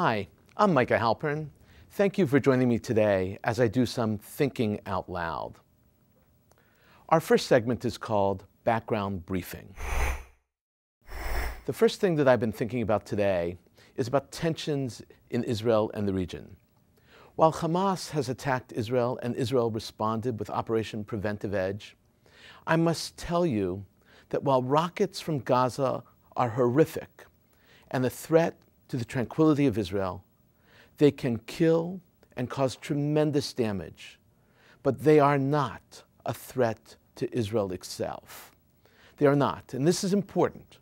Hi, I'm Micah Halpern. Thank you for joining me today as I do some thinking out loud. Our first segment is called Background Briefing. The first thing that I've been thinking about today is about tensions in Israel and the region. While Hamas has attacked Israel and Israel responded with Operation Preventive Edge, I must tell you that while rockets from Gaza are horrific and a threat to the tranquility of Israel, they can kill and cause tremendous damage, but they are not a threat to Israel itself. They are not, and this is important.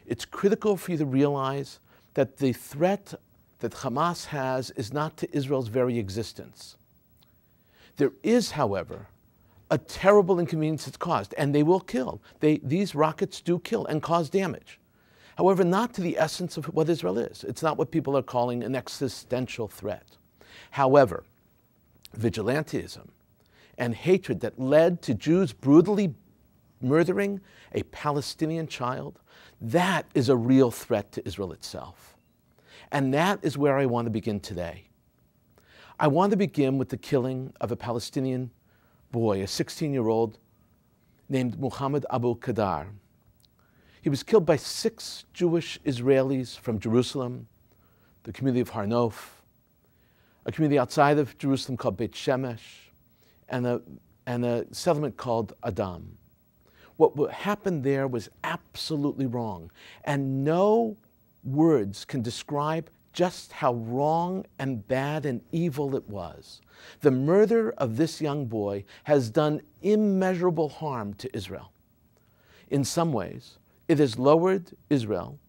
It's critical for you to realize that the threat that Hamas has is not to Israel's very existence. There is, however, a terrible inconvenience it's caused, and they will kill. These rockets do kill and cause damage. However, not to the essence of what Israel is. It's not what people are calling an existential threat. However, vigilantism and hatred that led to Jews brutally murdering a Palestinian child, that is a real threat to Israel itself. And that is where I want to begin today. I want to begin with the killing of a Palestinian boy, a 16-year-old named Muhammad Abu Qadar. He was killed by 6 Jewish Israelis from Jerusalem, the community of Har Nof, a community outside of Jerusalem called Beit Shemesh, and a settlement called Adam. What happened there was absolutely wrong, and no words can describe just how wrong and bad and evil it was. The murder of this young boy has done immeasurable harm to Israel. In some ways, it has lowered Israel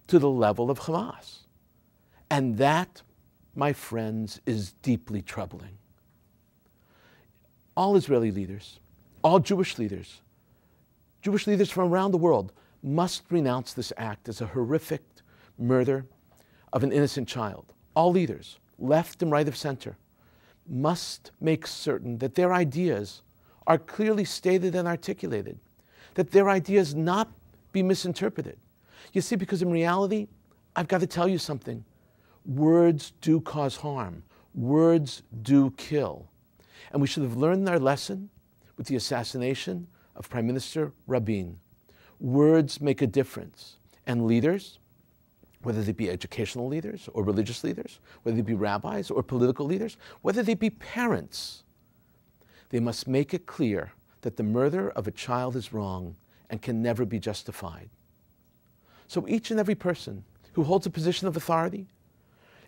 to the level of Hamas. And that, my friends, is deeply troubling. All Israeli leaders, all Jewish leaders from around the world must renounce this act as a horrific murder of an innocent child. All leaders, left and right of center, must make certain that their ideas are clearly stated and articulated, that their ideas not be misinterpreted. You see, because in reality, I've got to tell you something. Words do cause harm. Words do kill. And we should have learned our lesson with the assassination of Prime Minister Rabin. Words make a difference. And leaders, whether they be educational leaders or religious leaders, whether they be rabbis or political leaders, whether they be parents, they must make it clear that the murder of a child is wrong and can never be justified. So each and every person who holds a position of authority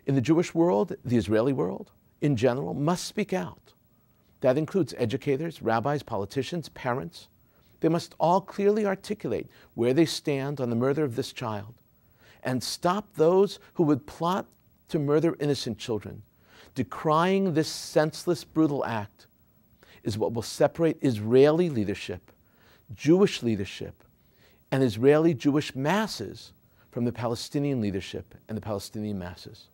in the Jewish world, the Israeli world, in general, must speak out. That includes educators, rabbis, politicians, parents. They must all clearly articulate where they stand on the murder of this child and stop those who would plot to murder innocent children. Decrying this senseless, brutal act is what will separate Israeli leadership, Jewish leadership, and Israeli Jewish masses from the Palestinian leadership and the Palestinian masses.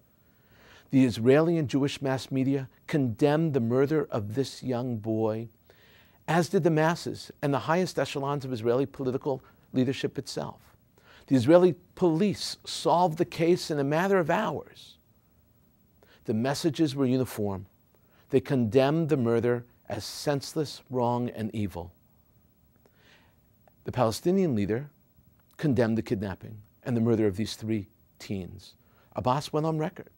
The Israeli and Jewish mass media condemned the murder of this young boy, as did the masses and the highest echelons of Israeli political leadership itself. The Israeli police solved the case in a matter of hours. The messages were uniform. They condemned the murder as senseless, wrong, and evil. The Palestinian leader condemned the kidnapping and the murder of these 3 teens. Abbas went on record.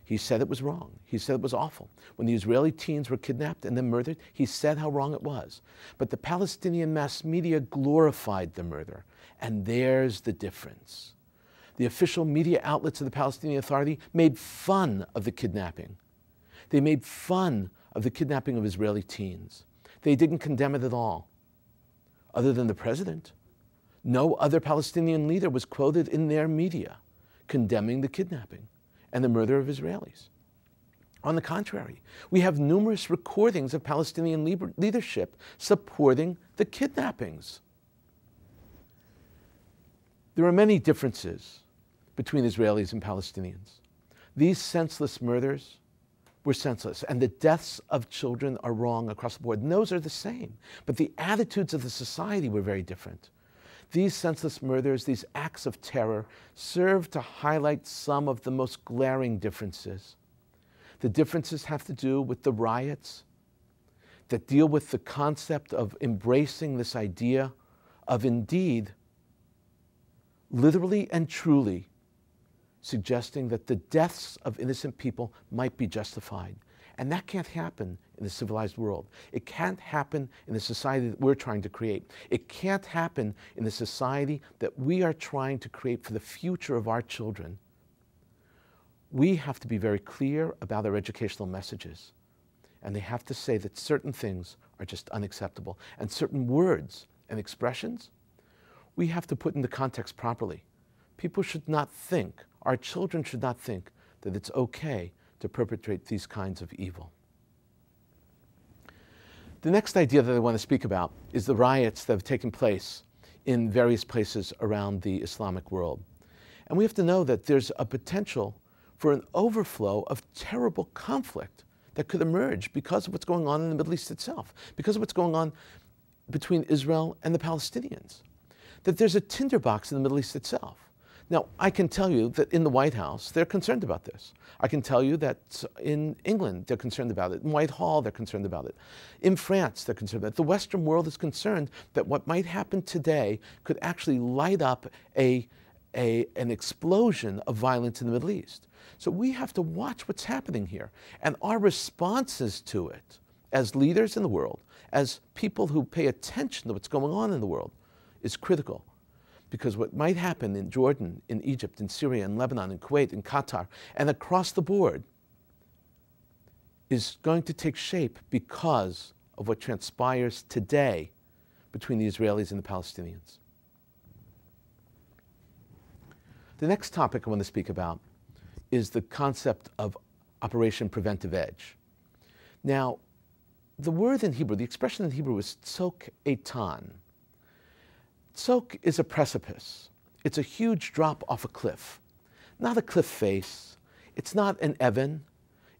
He said it was wrong. He said it was awful. When the Israeli teens were kidnapped and then murdered, he said how wrong it was. But the Palestinian mass media glorified the murder, and there's the difference. The official media outlets of the Palestinian Authority made fun of the kidnapping. They made fun of the kidnapping of Israeli teens. They didn't condemn it at all. Other than the president, no other Palestinian leader was quoted in their media condemning the kidnapping and the murder of Israelis. On the contrary, we have numerous recordings of Palestinian leadership supporting the kidnappings. There are many differences between Israelis and Palestinians. These senseless murders were senseless, and the deaths of children are wrong across the board. And those are the same, but the attitudes of the society were very different. These senseless murders, these acts of terror, serve to highlight some of the most glaring differences. The differences have to do with the riots that deal with the concept of embracing this idea of indeed, literally and truly, suggesting that the deaths of innocent people might be justified. And that can't happen in the civilized world. It can't happen in the society that we're trying to create. It can't happen in the society that we are trying to create for the future of our children. We have to be very clear about our educational messages. And they have to say that certain things are just unacceptable. And certain words and expressions, we have to put into context properly. People should not think, our children should not think that it's okay to perpetrate these kinds of evil. The next idea that I want to speak about is the riots that have taken place in various places around the Islamic world. And we have to know that there's a potential for an overflow of terrible conflict that could emerge because of what's going on in the Middle East itself, because of what's going on between Israel and the Palestinians. That there's a tinderbox in the Middle East itself. Now, I can tell you that in the White House, they're concerned about this. I can tell you that in England, they're concerned about it. In Whitehall, they're concerned about it. In France, they're concerned about it. The Western world is concerned that what might happen today could actually light up an explosion of violence in the Middle East. So we have to watch what's happening here. And our responses to it, as leaders in the world, as people who pay attention to what's going on in the world, is critical. Because what might happen in Jordan, in Egypt, in Syria, in Lebanon, in Kuwait, in Qatar, and across the board is going to take shape because of what transpires today between the Israelis and the Palestinians. The next topic I want to speak about is the concept of Operation Preventive Edge. Now, the word in Hebrew, the expression in Hebrew is tzok etan. Tzok is a precipice. It's a huge drop off a cliff. Not a cliff face. It's not an Evan.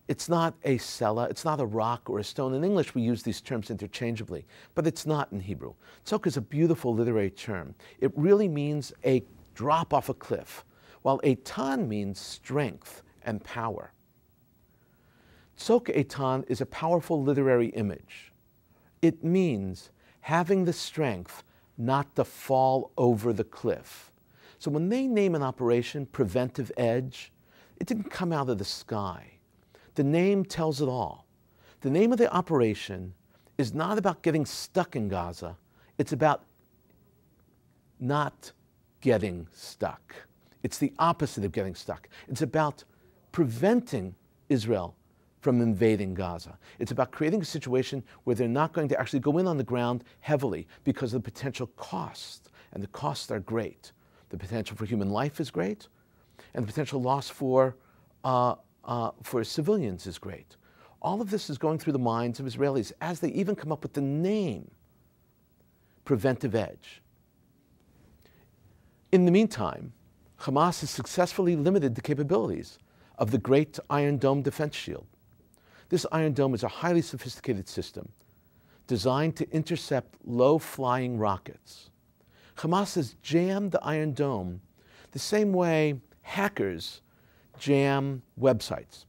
It's not a Sela. It's not a rock or a stone. In English, we use these terms interchangeably, but it's not in Hebrew. Tzok is a beautiful literary term. It really means a drop off a cliff, while etan means strength and power. Tzok etan is a powerful literary image. It means having the strength not to fall over the cliff. So when they name an operation Preventive Edge, it didn't come out of the sky. The name tells it all. The name of the operation is not about getting stuck in Gaza. It's about not getting stuck. It's the opposite of getting stuck. It's about preventing Israel from invading Gaza. It's about creating a situation where they're not going to actually go in on the ground heavily because of the potential cost. And the costs are great. The potential for human life is great, and the potential loss for civilians is great. All of this is going through the minds of Israelis as they even come up with the name Preventive Edge. In the meantime, Hamas has successfully limited the capabilities of the Great Iron Dome defense shield. This Iron Dome is a highly sophisticated system designed to intercept low-flying rockets. Hamas has jammed the Iron Dome the same way hackers jam websites.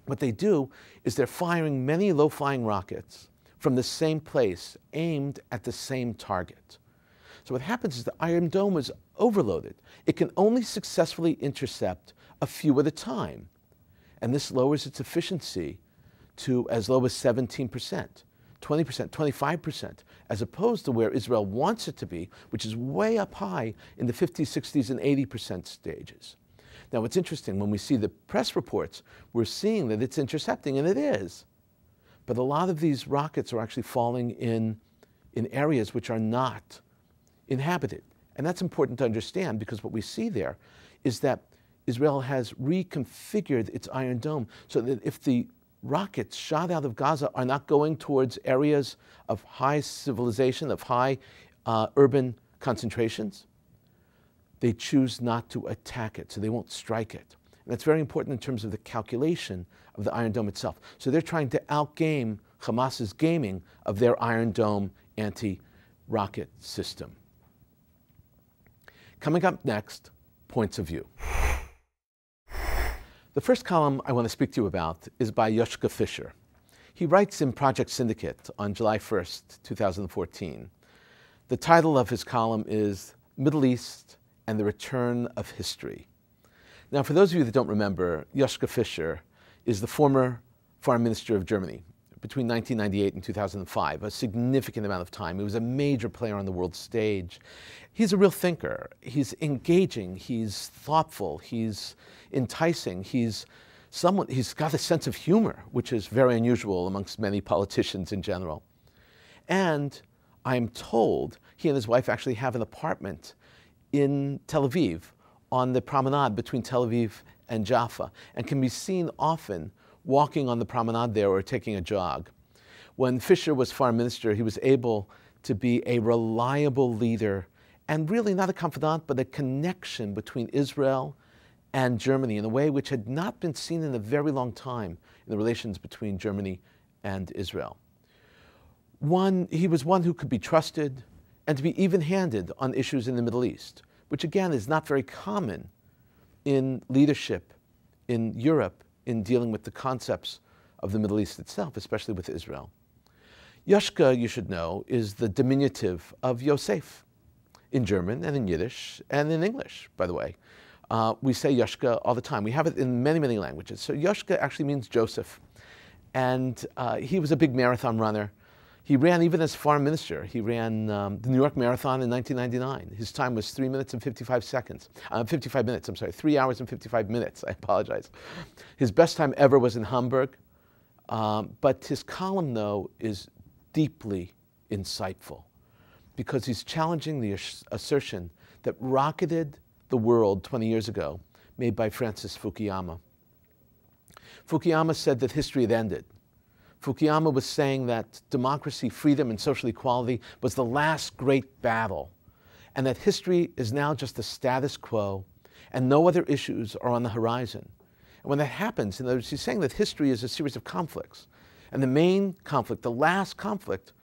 What they do is they're firing many low-flying rockets from the same place, aimed at the same target. So what happens is the Iron Dome is overloaded. It can only successfully intercept a few at a time, and this lowers its efficiency to as low as 17%, 20%, 25%, as opposed to where Israel wants it to be, which is way up high in the 50s, 60s, and 80% stages. Now, what's interesting, when we see the press reports, we're seeing that it's intercepting, and it is. But a lot of these rockets are actually falling in areas which are not inhabited. And that's important to understand, because what we see there is that Israel has reconfigured its Iron Dome so that if the rockets shot out of Gaza are not going towards areas of high civilization, of high urban concentrations, they choose not to attack it, so they won't strike it. And that's very important in terms of the calculation of the Iron Dome itself. So they're trying to outgame Hamas's gaming of their Iron Dome anti-rocket system. Coming up next, Points of View. The first column I want to speak to you about is by Joschka Fischer. He writes in Project Syndicate on July 1st, 2014. The title of his column is Middle East and the Return of History. Now, for those of you that don't remember, Joschka Fischer is the former foreign minister of Germany between 1998 and 2005, a significant amount of time. He was a major player on the world stage. He's a real thinker. He's engaging, he's thoughtful, he's enticing, he's got a sense of humor, which is very unusual amongst many politicians in general. And I'm told he and his wife actually have an apartment in Tel Aviv on the promenade between Tel Aviv and Jaffa, and can be seen often walking on the promenade there or taking a jog. When Fischer was foreign minister, he was able to be a reliable leader and really not a confidant, but a connection between Israel and Germany in a way which had not been seen in a very long time in the relations between Germany and Israel. He was one who could be trusted and to be even-handed on issues in the Middle East, which again is not very common in leadership in Europe in dealing with the concepts of the Middle East itself, especially with Israel. Joschka, you should know, is the diminutive of Yosef in German and in Yiddish and in English, by the way. We say Joschka all the time. We have it in many, many languages. So Joschka actually means Joseph. And he was a big marathon runner. He ran, even as foreign minister, he ran the New York Marathon in 1999. His time was 3 minutes and 55 seconds. 55 minutes, I'm sorry, 3 hours and 55 minutes, I apologize. His best time ever was in Hamburg. But his column, though, is deeply insightful because he's challenging the assertion that rocketed the world 20 years ago, made by Francis Fukuyama. Fukuyama said that history had ended. Fukuyama was saying that democracy, freedom, and social equality was the last great battle, and that history is now just the status quo, and no other issues are on the horizon. And when that happens, in other words, he's saying that history is a series of conflicts, and the main conflict, the last conflict,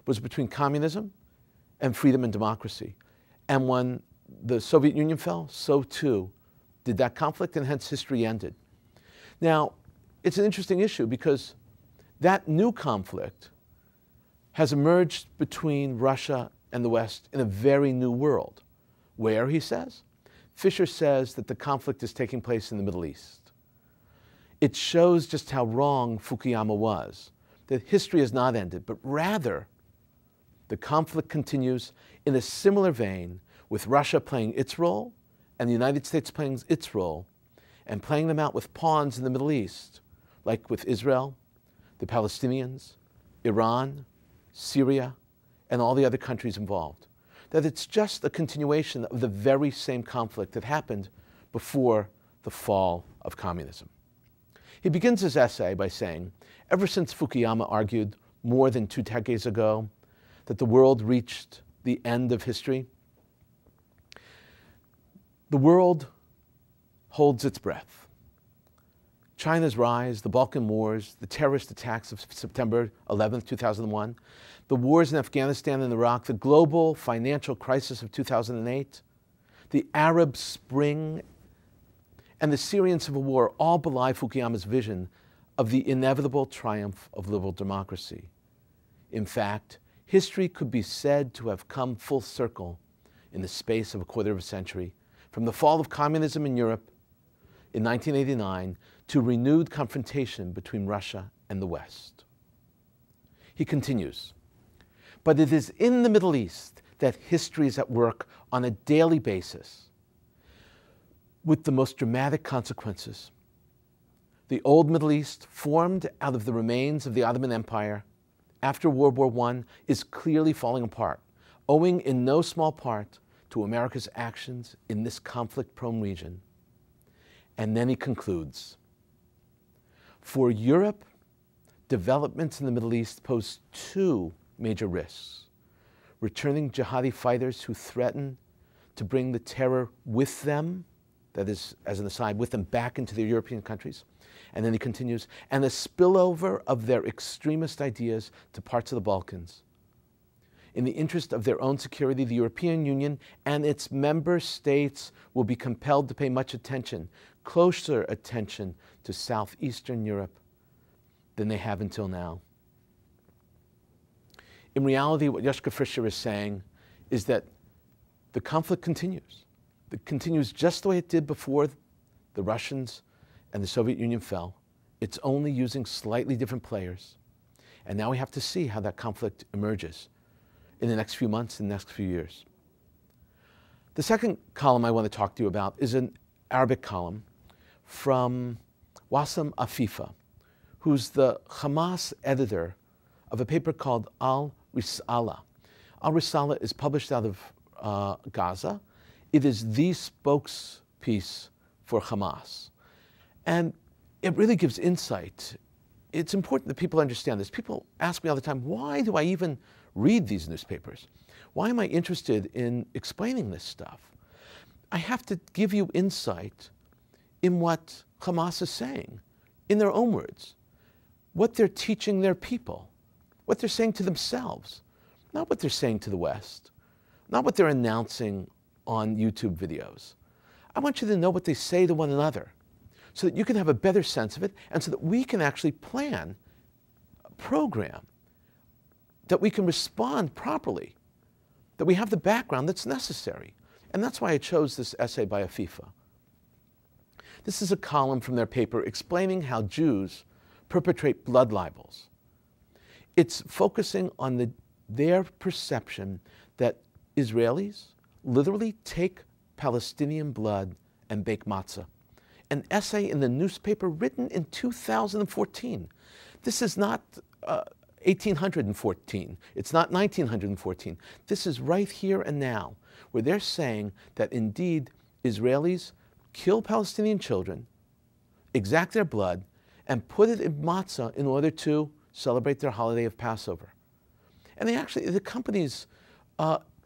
was between communism and freedom and democracy. And when the Soviet Union fell, so too did that conflict, and hence history ended. Now, it's an interesting issue because that new conflict has emerged between Russia and the West in a very new world. Where, he says? Fischer says that the conflict is taking place in the Middle East. It shows just how wrong Fukuyama was, that history has not ended, but rather the conflict continues in a similar vein, with Russia playing its role and the United States playing its role, and playing them out with pawns in the Middle East, like with Israel, the Palestinians, Iran, Syria, and all the other countries involved. That it's just a continuation of the very same conflict that happened before the fall of communism. He begins his essay by saying, ever since Fukuyama argued more than 2 decades ago that the world reached the end of history, the world holds its breath. China's rise, the Balkan Wars, the terrorist attacks of September 11th, 2001, the wars in Afghanistan and Iraq, the global financial crisis of 2008, the Arab Spring, and the Syrian civil war all belie Fukuyama's vision of the inevitable triumph of liberal democracy. In fact, history could be said to have come full circle in the space of a quarter of a century, from the fall of communism in Europe in 1989 to renewed confrontation between Russia and the West. He continues, but it is in the Middle East that history is at work on a daily basis with the most dramatic consequences. The old Middle East, formed out of the remains of the Ottoman Empire after World War I, is clearly falling apart, owing in no small part to America's actions in this conflict-prone region. And then he concludes, for Europe, developments in the Middle East pose 2 major risks: returning jihadi fighters who threaten to bring the terror with them, that is, as an aside, with them back into their European countries. And then he continues, and a spillover of their extremist ideas to parts of the Balkans. In the interest of their own security, the European Union and its member states will be compelled to pay much attention, closer attention to southeastern Europe than they have until now. In reality, what Joschka Fischer is saying is that the conflict continues. It continues just the way it did before the Russians and the Soviet Union fell. It's only using slightly different players. And now we have to see how that conflict emerges in the next few months and the next few years. The second column I want to talk to you about is an Arabic column from Wassam Afifa, who's the Hamas editor of a paper called Al-Risala. Al-Risala is published out of Gaza. It is the spokespiece for Hamas. And it really gives insight. It's important that people understand this. People ask me all the time, why do I even read these newspapers? Why am I interested in explaining this stuff? I have to give you insight in what Hamas is saying, in their own words, what they're teaching their people, what they're saying to themselves, not what they're saying to the West, not what they're announcing on YouTube videos. I want you to know what they say to one another so that you can have a better sense of it and so that we can actually plan a program, that we can respond properly, that we have the background that's necessary. And that's why I chose this essay by Afifa. This is a column from their paper explaining how Jews perpetrate blood libels. It's focusing on their perception that Israelis literally take Palestinian blood and bake matzah. An essay in the newspaper written in 2014. This is not 1814. It's not 1914. This is right here and now, where they're saying that indeed Israelis kill Palestinian children, exact their blood, and put it in matzah in order to celebrate their holiday of Passover. And it accompanies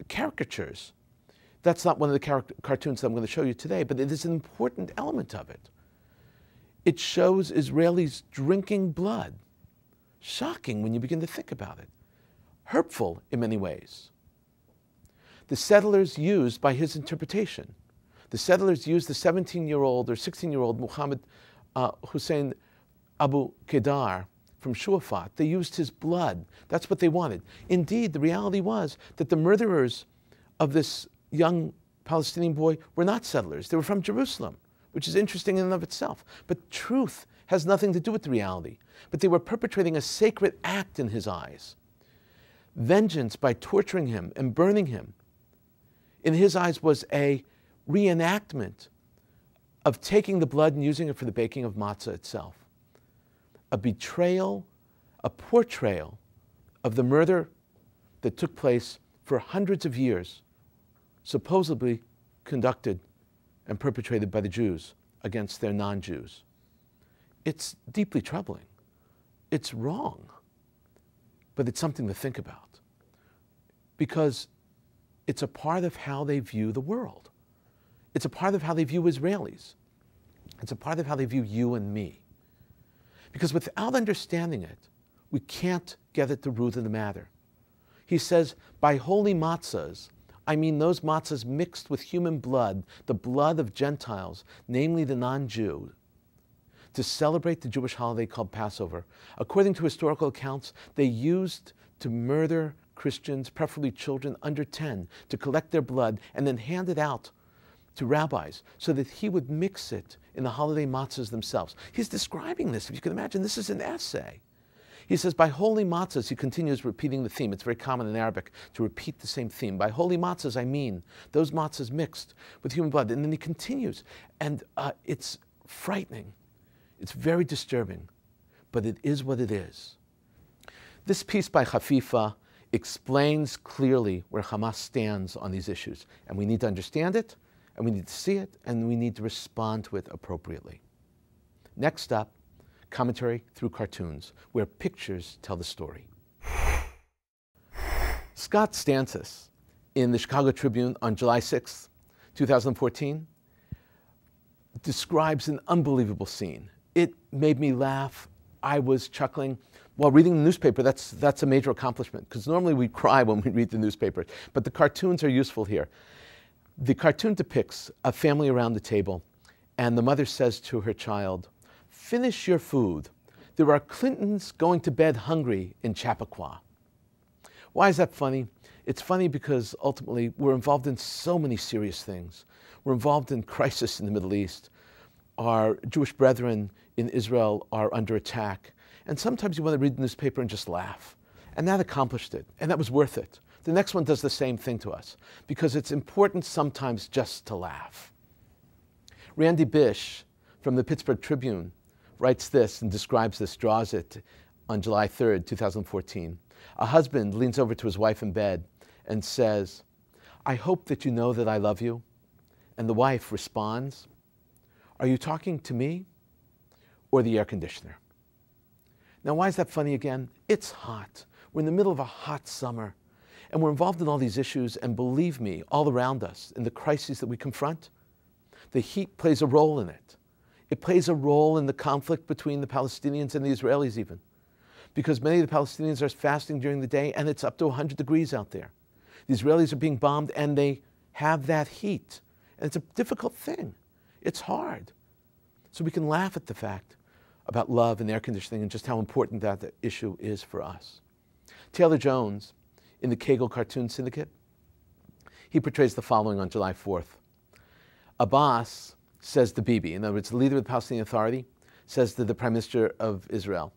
caricatures. That's not one of the cartoons that I'm going to show you today, but it is an important element of it. It shows Israelis drinking blood. Shocking when you begin to think about it. Hurtful in many ways. The settlers used, by his interpretation, the settlers used the 17-year-old or 16-year-old Muhammad Hussein Abu Kedar from Shuafat. They used his blood. That's what they wanted. Indeed, the reality was that the murderers of this young Palestinian boy were not settlers. They were from Jerusalem, which is interesting in and of itself. But truth has nothing to do with the reality. But they were perpetrating a sacred act in his eyes. Vengeance by torturing him and burning him, in his eyes, was a reenactment of taking the blood and using it for the baking of matzah itself. A betrayal, a portrayal of the murder that took place for hundreds of years, supposedly conducted and perpetrated by the Jews against their non-Jews. It's deeply troubling. It's wrong, but it's something to think about because it's a part of how they view the world. It's a part of how they view Israelis. It's a part of how they view you and me. Because without understanding it, we can't get at the root of the matter. He says, by holy matzahs, I mean those matzahs mixed with human blood, the blood of Gentiles, namely the non-Jew, to celebrate the Jewish holiday called Passover. According to historical accounts, they used to murder Christians, preferably children under 10, to collect their blood and then hand it out to rabbis so that he would mix it in the holiday matzahs themselves. He's describing this, if you can imagine. This is an essay. He says, by holy matzahs, he continues repeating the theme. It's very common in Arabic to repeat the same theme. By holy matzahs, I mean those matzahs mixed with human blood. And then he continues. And it's frightening. It's very disturbing. But it is what it is. This piece by Hafifa explains clearly where Hamas stands on these issues. And we need to understand it, and we need to see it, and we need to respond to it appropriately. Next up, commentary through cartoons, where pictures tell the story. Scott Stancis, in the Chicago Tribune on July 6, 2014, describes an unbelievable scene. It made me laugh. I was chuckling, while reading the newspaper, that's a major accomplishment, because normally we cry when we read the newspaper, but the cartoons are useful here. The cartoon depicts a family around the table, and the mother says to her child, "Finish your food. There are Clintons going to bed hungry in Chappaqua." Why is that funny? It's funny because ultimately we're involved in so many serious things. We're involved in crisis in the Middle East. Our Jewish brethren in Israel are under attack. And sometimes you want to read the newspaper and just laugh. And that accomplished it. And that was worth it. The next one does the same thing to us, because it's important sometimes just to laugh. Randy Bish from the Pittsburgh Tribune writes this and describes this, draws it on July 3rd, 2014. A husband leans over to his wife in bed and says, "I hope that you know that I love you." And the wife responds, "Are you talking to me or the air conditioner?" Now, why is that funny again? It's hot. We're in the middle of a hot summer, and we're involved in all these issues, and believe me, all around us, in the crises that we confront, the heat plays a role in it. It plays a role in the conflict between the Palestinians and the Israelis even, because many of the Palestinians are fasting during the day, and it's up to 100 degrees out there. The Israelis are being bombed, and they have that heat, and it's a difficult thing. It's hard. So we can laugh at the fact about love and air conditioning and just how important that issue is for us. Taylor Jones, in the Kegel Cartoon Syndicate, he portrays the following on July 4th. Abbas says to Bibi, in other words, the leader of the Palestinian Authority, says to the Prime Minister of Israel,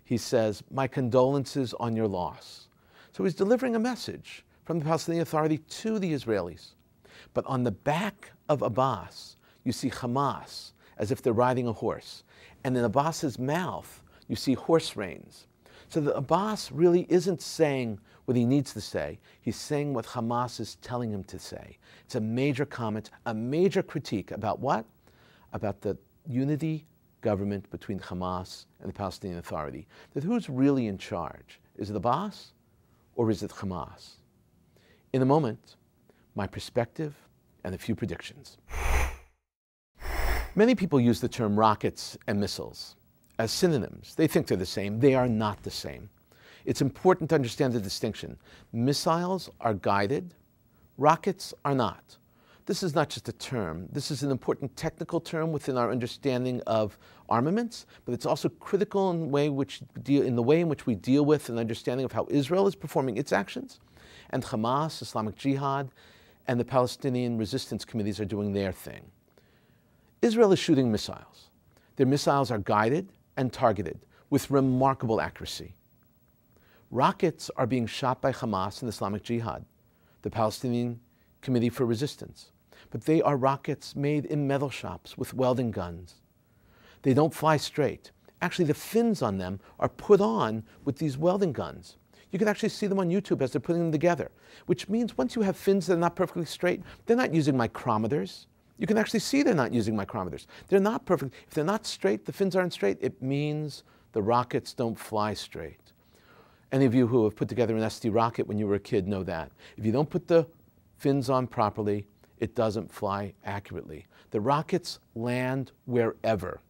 he says, "My condolences on your loss." So he's delivering a message from the Palestinian Authority to the Israelis. But on the back of Abbas, you see Hamas, as if they're riding a horse. And in Abbas's mouth, you see horse reins. So that Abbas really isn't saying what he needs to say. He's saying what Hamas is telling him to say. It's a major comment, a major critique about what? About the unity government between Hamas and the Palestinian Authority. That who's really in charge? Is it Abbas or is it Hamas? In a moment, my perspective and a few predictions. Many people use the term rockets and missiles as synonyms. They think they're the same. They are not the same. It's important to understand the distinction. Missiles are guided. Rockets are not. This is not just a term. This is an important technical term within our understanding of armaments, but it's also critical in the way in which we deal with an understanding of how Israel is performing its actions, and Hamas, Islamic Jihad, and the Palestinian resistance committees are doing their thing. Israel is shooting missiles. Their missiles are guided and targeted with remarkable accuracy. Rockets are being shot by Hamas and Islamic Jihad, the Palestinian Committee for Resistance. But they are rockets made in metal shops with welding guns. They don't fly straight. Actually, the fins on them are put on with these welding guns. You can actually see them on YouTube as they're putting them together, which means once you have fins that are not perfectly straight, they're not using micrometers. You can actually see they're not using micrometers. They're not perfect. If they're not straight, the fins aren't straight, it means the rockets don't fly straight. Any of you who have put together an ST rocket when you were a kid know that. If you don't put the fins on properly, it doesn't fly accurately. The rockets land wherever.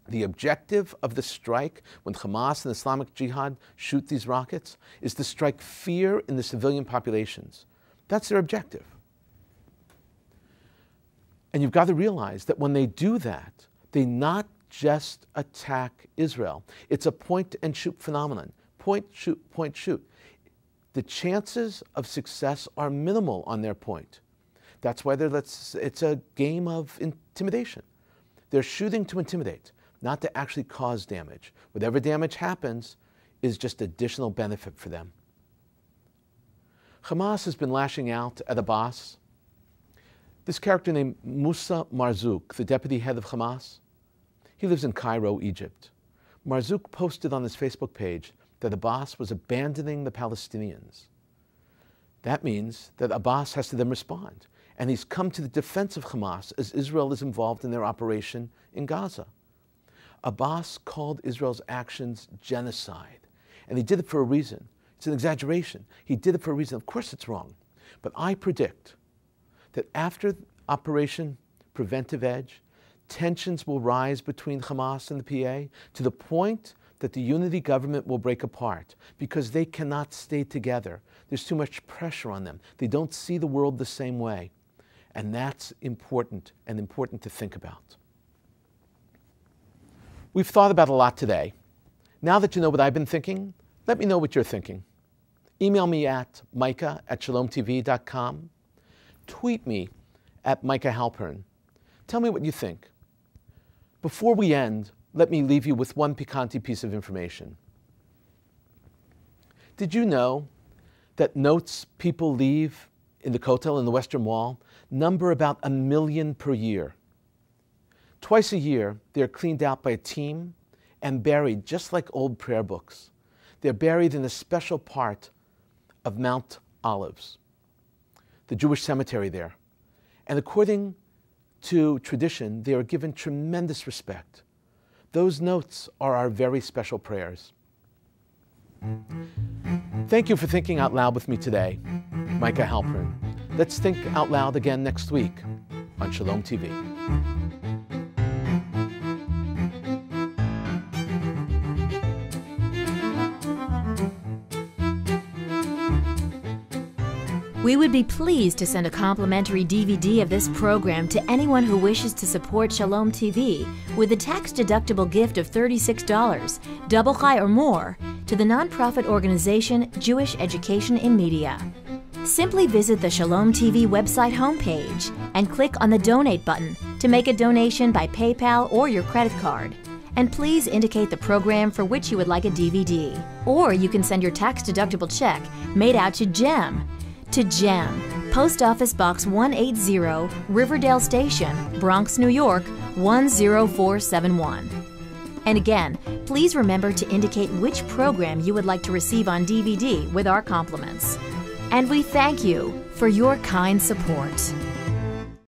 The objective of the strike, when Hamas and Islamic Jihad shoot these rockets, is to strike fear in the civilian populations. That's their objective. And you've got to realize that when they do that, they not just attack Israel. It's a point and shoot phenomenon. Point, shoot, point, shoot. The chances of success are minimal on their point. That's why it's a game of intimidation. They're shooting to intimidate, not to actually cause damage. Whatever damage happens is just additional benefit for them. Hamas has been lashing out at Abbas. This character named Musa Marzouk, the deputy head of Hamas, he lives in Cairo, Egypt. Marzouk posted on his Facebook page that Abbas was abandoning the Palestinians. That means that Abbas has to then respond. And he's come to the defense of Hamas as Israel is involved in their operation in Gaza. Abbas called Israel's actions genocide. And he did it for a reason. It's an exaggeration. He did it for a reason. Of course it's wrong. But I predict that after Operation Preventive Edge, tensions will rise between Hamas and the PA to the point that the unity government will break apart because they cannot stay together. There's too much pressure on them. They don't see the world the same way. And that's important and important to think about. We've thought about a lot today. Now that you know what I've been thinking, let me know what you're thinking. Email me at micah@shalomtv.com. Tweet me at Micah Halpern. Tell me what you think. Before we end, let me leave you with one piquante piece of information. Did you know that notes people leave in the Kotel, in the Western Wall, number about 1 million per year? Twice a year, they're cleaned out by a team and buried just like old prayer books. They're buried in a special part of Mount Olives, the Jewish cemetery there. And according to tradition, they are given tremendous respect. Those notes are our very special prayers. Thank you for thinking out loud with me today. Micah Halpern. Let's think out loud again next week on Shalom TV. We would be pleased to send a complimentary DVD of this program to anyone who wishes to support Shalom TV with a tax-deductible gift of $36, double chai or more, to the nonprofit organization Jewish Education in Media. Simply visit the Shalom TV website homepage and click on the Donate button to make a donation by PayPal or your credit card. And please indicate the program for which you would like a DVD. Or you can send your tax-deductible check made out to GEM. To GEM, Post Office Box 180, Riverdale Station, Bronx, New York, 10471. And again, please remember to indicate which program you would like to receive on DVD with our compliments. And we thank you for your kind support.